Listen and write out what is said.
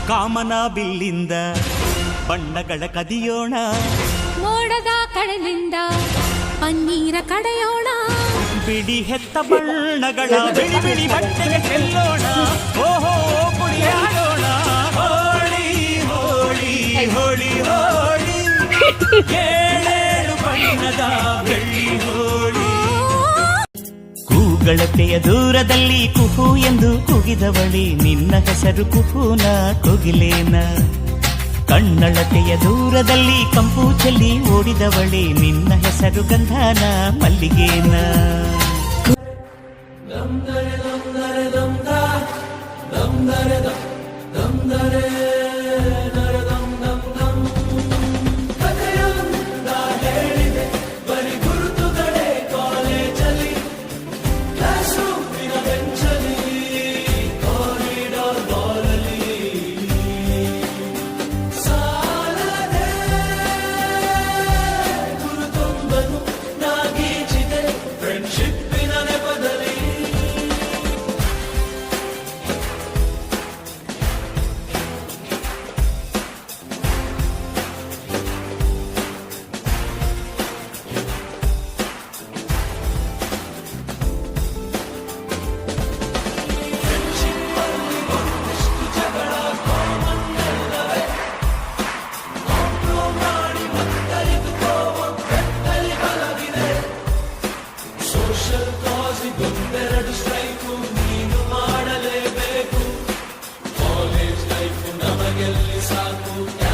ಕಾಮನ ಬಿಲ್ಲಿಂದ ಬಣ್ಣಗಳ ಕದಿಯೋಣ, ಮೋಡದ ಕಡಲಿಂದ ಪನ್ನೀರ ಕಡೆಯೋಣ, ಬಿಡಿ ಹೆತ್ತ ಬಣ್ಣಗಳ ಬಿಳಿ ಬಿಳಿ ಬಟ್ಟೆಗೆ ಚೆಲ್ಲೋಣ, ಓಹೋ ಕುಡಿಯಾಡೋಣ. ಹೋಳಿ ಹೋಳಿ ಹೋಳಿ ಹೋಳಿ, ಏಳೇಳು ಬಣ್ಣದ ಬೆಳ್ಳಿ ಹೋಳಿ. ಕೂಗಳತೆಯ ದೂರದಲ್ಲಿ ಕುಹು ಎಂದು ಕೂಗಿದವಳಿ, ನಿನ್ನ ಹೆಸರು ಕುಹುನ ಕೋಗಿಲೇನ. ಕಣ್ಣಳತೆಯ ದೂರದಲ್ಲಿ ಕಂಪು ಚೆಲ್ಲಿ ಓಡಿದವಳೆ, ನಿನ್ನ ಹೆಸರು ಗಂಧನ ಮಲ್ಲಿಗೇನ. ಒಂದೆರಡು ಸ್ಟ್ರೈಕು ನೀನು ಮಾಡಲೇಬೇಕು, ಕಾಲೇಜ್ ಲೈಫ್ ನಮಗೆಲ್ಲಿ ಸಾಕು.